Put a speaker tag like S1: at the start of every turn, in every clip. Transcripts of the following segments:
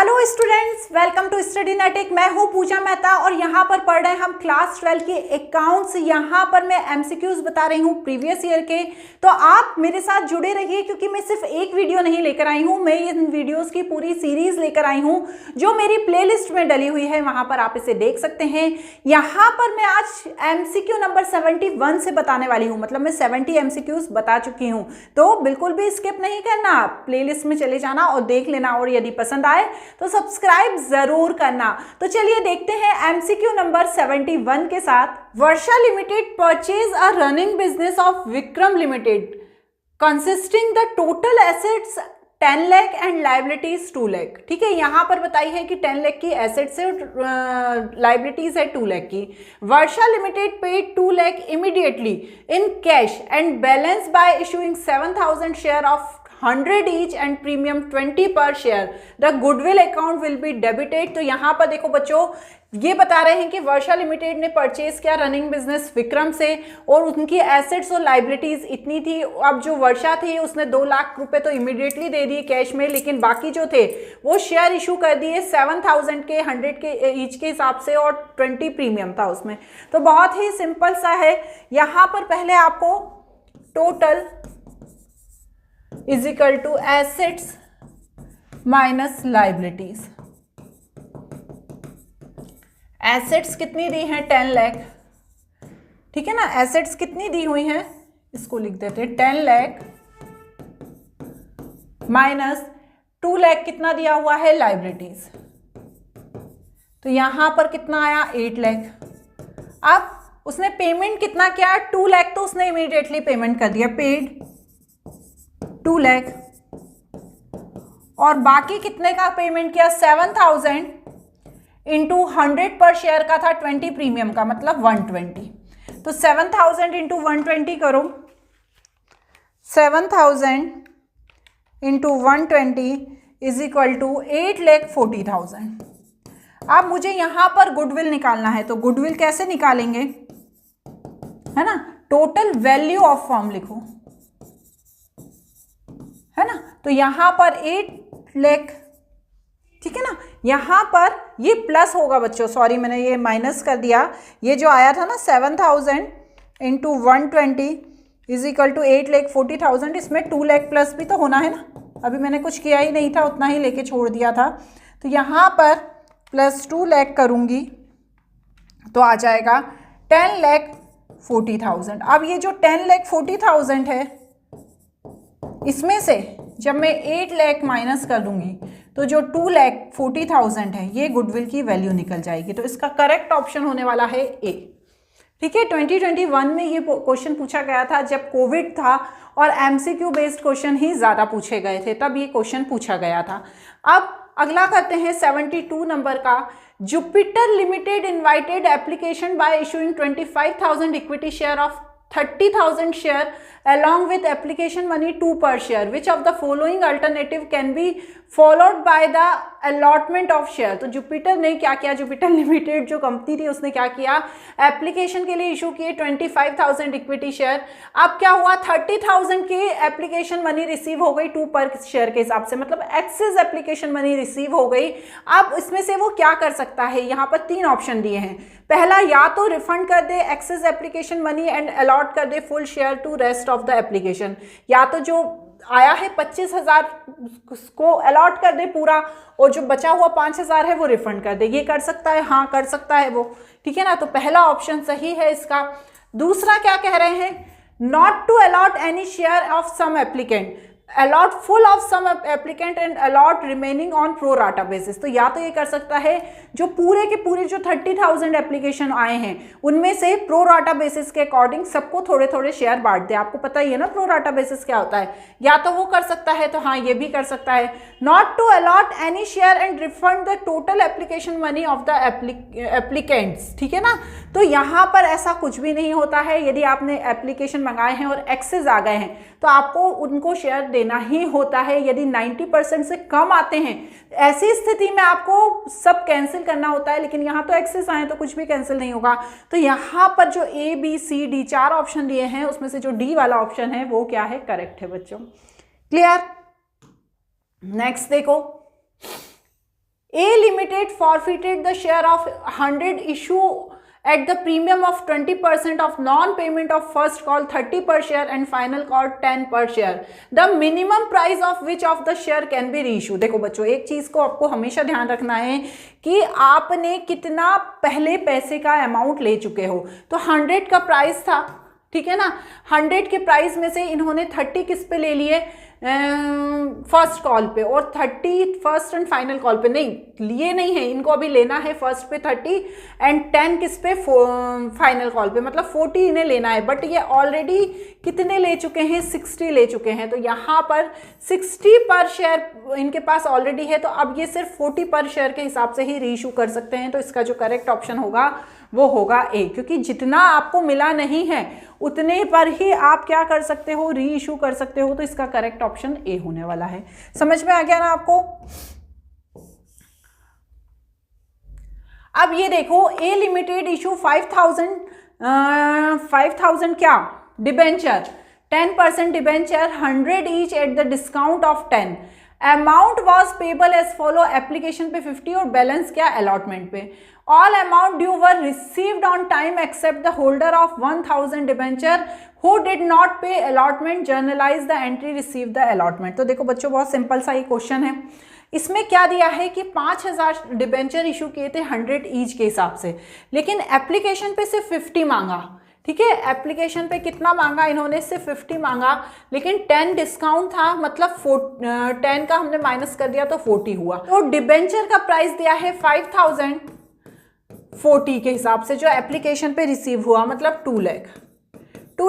S1: Hello students, welcome to study नेटिक। मैं हूं पूजा मेहता और यहाँ पर पढ़ रहे हैं हम क्लास 12 के अकाउंट्स। यहाँ पर मैं एमसीक्यूज बता रही हूँ प्रीवियस ईयर के, तो आप मेरे साथ जुड़े रहिए क्योंकि मैं सिर्फ एक वीडियो नहीं लेकर आई हूँ, मैं इन वीडियोस की पूरी सीरीज लेकर आई हूँ जो मेरी प्लेलिस्ट में डली हुई है, वहाँ पर आप इसे देख सकते हैं। यहाँ पर मैं आज एमसीक्यू नंबर 71 से बताने वाली हूँ, मतलब मैं 70 एमसीक्यूज बता चुकी हूँ, तो बिल्कुल भी स्किप नहीं करना, प्लेलिस्ट में चले जाना और देख लेना, और यदि पसंद आए तो सब्सक्राइब जरूर करना। तो चलिए देखते हैं एमसीक्यू नंबर 71 के साथ। Varsha limited purchase a running business of Vikram limited consisting the total assets 10 lakh and liabilities 2 lakh. ठीक है, यहां पर बताई है कि 10 लाख की एसेट्स है, लाइबिलिटीज है 2 लाख की। Varsha limited paid 2 lakh immediately in cash and balance by issuing 7000 share of 100 each and premium 20 per share. The goodwill account will be debited। तो यहाँ पर देखो बच्चों, ये बता रहे हैं कि वर्षा लिमिटेड ने परचेज किया रनिंग बिजनेस विक्रम से और उनकी एसेट्स और लाइबिलिटीज इतनी थी। अब जो वर्षा थी उसने 2 लाख रुपए तो इमीडिएटली दे दिए कैश में, लेकिन बाकी जो थे वो शेयर इशू कर दिए 7000 के 100 के ईच के हिसाब से, और 20 प्रीमियम था उसमें। तो बहुत ही सिंपल सा है। यहाँ पर पहले आपको total is equal to assets minus liabilities. Assets कितनी दी हैं? 10 लाख। ठीक है ना, एसेट्स कितनी दी हुई हैं, इसको लिख देते हैं 10 लाख माइनस 2 लाख कितना दिया हुआ है लाइबिलिटीज, तो यहां पर कितना आया 8 लाख। अब उसने पेमेंट कितना किया? 2 लाख तो उसने इमीडिएटली पेमेंट कर दिया, पेड 2 लाख, और बाकी कितने का पेमेंट किया? 7000 इंटू 100 पर शेयर का था 20 प्रीमियम का, मतलब 120। तो 7000 इंटू 120 करो, 7000 इंटू 120 इज इक्वल टू 8,40,000। अब मुझे यहां पर गुडविल निकालना है, तो गुडविल कैसे निकालेंगे, है ना, टोटल वैल्यू ऑफ फर्म लिखो, है ना। तो यहां पर 8 लाख, ठीक है ना, यहां पर ये प्लस होगा बच्चों, सॉरी मैंने ये माइनस कर दिया। ये जो आया था ना 7000 इंटू 120 इज इक्वल टू 8,40,000, इसमें 2 लाख प्लस भी तो होना है ना, अभी मैंने कुछ किया ही नहीं था, उतना ही लेके छोड़ दिया था। तो यहां पर प्लस 2 लाख करूंगी तो आ जाएगा 10,40,000। अब ये जो 10,40,000 है, इसमें से जब मैं 8 लाख माइनस कर दूंगी तो जो 2,40,000 है ये गुडविल की वैल्यू निकल जाएगी। तो इसका करेक्ट ऑप्शन होने वाला है ए। ठीक है, 2021 में ये क्वेश्चन पूछा गया था जब कोविड था और एमसीक्यू बेस्ड क्वेश्चन ही ज़्यादा पूछे गए थे, तब ये क्वेश्चन पूछा गया था। अब अगला करते हैं 72 नंबर का। Jupiter limited invited application by issuing 25,000 equity share of 30,000 share along with application money 2 per share. Which of the following alternative can be followed by the allotment of share? तो Jupiter ने क्या किया, Jupiter limited जो company थी उसने क्या किया, application के लिए इशू किए 25,000 इक्विटी शेयर। अब क्या हुआ, 30,000 की एप्लीकेशन मनी रिसीव हो गई 2 पर शेयर के हिसाब से, मतलब एक्सेस एप्लीकेशन मनी रिसीव हो गई। अब इसमें से वो क्या कर सकता है, यहाँ पर 3 ऑप्शन दिए हैं। पहला, या तो रिफंड कर दे excess application money and allot कर दे full share to rest of the application, या तो जो आया है 25,000 को अलॉट कर दे पूरा, और जो बचा हुआ 5,000 है वो रिफंड कर दे। ये कर सकता है, हाँ कर सकता है वो, ठीक है ना। तो पहला ऑप्शन सही है इसका। दूसरा क्या कह रहे हैं, not to allot any share of some applicant, allot full of some applicant and allot remaining on pro rata basis. तो या तो ये कर सकता है जो पूरे के पूरे जो 30,000 एप्लीकेशन आए हैं उनमें से प्रो राटा बेसिस के अकॉर्डिंग सबको थोड़े थोड़े शेयर बांट दे। आपको पता ही है ना प्रो राटा बेसिस क्या होता है, या तो वो कर सकता है, तो हाँ ये भी कर सकता है। Not to allot any share and refund the total application money of the applicants, ठीक है ना। तो यहाँ पर ऐसा कुछ भी नहीं होता है। यदि आपने एप्लीकेशन मंगाए हैं और एक्सेस आ गए हैं तो आपको उनको शेयर देना ही होता है। यदि 90% से कम आते हैं, ऐसी स्थिति में आपको सब कैंसिल करना होता है, लेकिन यहाँ तो एक्सेस आए तो कुछ भी कैंसिल नहीं होगा। तो यहाँ पर जो A B C D 4 option दिए हैं उसमें से जो डी वाला ऑप्शन है वो क्या है, करेक्ट है बच्चों। क्लियर। नेक्स्ट देखो, limited forfeited the share of 100 issue at the premium of 20% of non-payment of first call 30 per share and final call 10 per share. The minimum price of which of the share can be reissued. देखो बच्चों, एक चीज को आपको हमेशा ध्यान रखना है कि आपने कितना पहले पैसे का अमाउंट ले चुके हो। तो 100 का प्राइस था, ठीक है ना, 100 के प्राइस में से इन्होंने 30 किस पे ले लिए, फर्स्ट कॉल पे, और 30 फर्स्ट एंड फाइनल कॉल पे नहीं लिए नहीं है, इनको अभी लेना है फर्स्ट पे 30 एंड 10 किस पे, फाइनल कॉल पे, मतलब 40 इन्हें लेना है। बट ये ऑलरेडी कितने ले चुके हैं, 60 ले चुके हैं। तो यहाँ पर 60 पर शेयर इनके पास ऑलरेडी है, तो अब ये सिर्फ 40 पर शेयर के हिसाब से ही रीइशू कर सकते हैं। तो इसका जो करेक्ट ऑप्शन होगा वो होगा ए, क्योंकि जितना आपको मिला नहीं है उतने पर ही आप क्या कर सकते हो, री इशू कर सकते हो। तो इसका करेक्ट ऑप्शन ए होने वाला है। समझ में आ गया ना आपको। अब ये देखो, ए लिमिटेड इशू 5000 क्या debenture, 10% debenture 100 each at the discount of 10। Amount was payable as follow, application पे 50 और बैलेंस क्या अलॉटमेंट पे। All amount due were received on time except the holder of 1000 debenture who did not pay allotment, journalise the entry, receive the allotment. तो देखो बच्चों, बहुत simple सा ये क्वेश्चन है। इसमें क्या दिया है कि 5000 डिबेंचर इशू किए थे 100 ईच के हिसाब से, लेकिन एप्लीकेशन पे सिर्फ 50 मांगा, ठीक है, एप्लीकेशन पे कितना मांगा इन्होंने, सिर्फ 50 मांगा, लेकिन 10 डिस्काउंट था, मतलब 10 का हमने माइनस कर दिया तो 40 हुआ। तो डिबेंचर का प्राइस दिया है 5040 के हिसाब से, जो एप्लीकेशन पे रिसीव हुआ, मतलब 2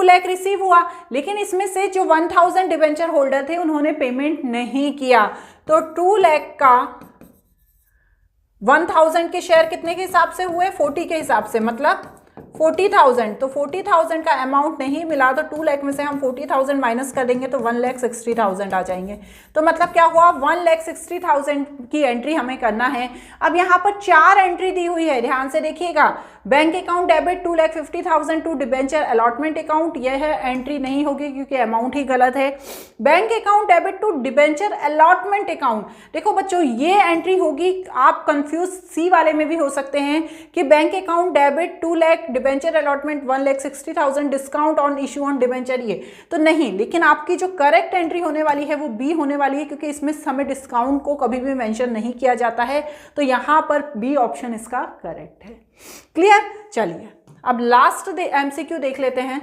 S1: लाख रिसीव हुआ। लेकिन इसमें से जो 1000 डिबेंचर होल्डर थे उन्होंने पेमेंट नहीं किया, तो 2 लाख का 1000 के शेयर कितने के हिसाब से हुए, 40 के हिसाब से, मतलब 40,000। तो 40,000 का अमाउंट नहीं मिला, तो 2 लाख में से हम 40,000 माइनस कर देंगे तो 1,60,000 आ जाएंगे। तो मतलब क्या हुआ, 1,60,000 की एंट्री हमें करना है। अब यहाँ पर 4 एंट्री दी हुई है, ध्यान से देखिएगा। Bank account debit 2,50,000 to debenture allotment account, यह है एंट्री नहीं होगी क्योंकि अमाउंट ही गलत है। Bank account debit to debenture allotment account, देखो बच्चों ये एंट्री होगी, आप कंफ्यूज सी वाले में भी हो सकते हैं कि bank account debit 2 lakh, debenture allotment 1,60,000, discount on issue on debenture, ये तो नहीं। लेकिन आपकी जो करेक्ट एंट्री होने वाली है वो बी होने वाली है, क्योंकि इसमें हमें डिस्काउंट को कभी भी मेंशन नहीं किया जाता है। तो यहां पर बी ऑप्शन इसका करेक्ट है। क्लियर। चलिए अब लास्ट एमसीक्यू देख लेते हैं।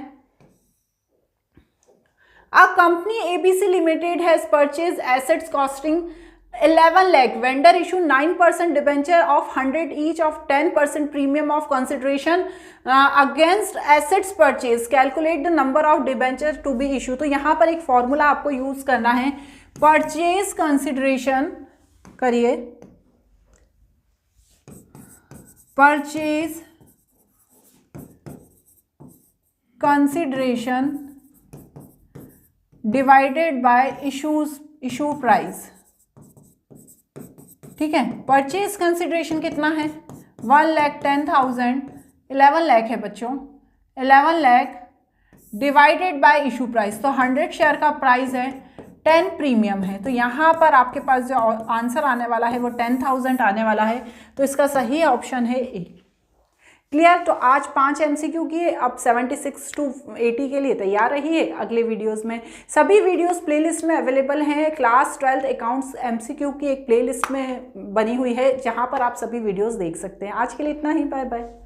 S1: A company ABC limited has purchase assets costing 11 lakh. Vendor issue 9% debenture of 100 each of 10% premium of consideration against assets purchase. Calculate the number of debenture to be issued. तो यहाँ पर एक formula आपको use करना है। Purchase consideration करिए, purchase consideration divided by issue price, ठीक है। परचेज कंसिडरेशन कितना है, 1,10,000, 11 लाख है बच्चों, 11 lakh divided by issue price, तो 100 शेयर का प्राइस है, 10 प्रीमियम है। तो यहाँ पर आपके पास जो आंसर आने वाला है वो 10,000 आने वाला है। तो इसका सही ऑप्शन है ए। क्लियर। तो आज 5 एमसीक्यू किए, अब 76 to 80 के लिए तैयार रहिए। अगले वीडियोस में सभी वीडियोस प्लेलिस्ट में अवेलेबल हैं। क्लास 12 अकाउंट्स एमसीक्यू की एक प्लेलिस्ट में बनी हुई है, जहां पर आप सभी वीडियोस देख सकते हैं। आज के लिए इतना ही, बाय बाय।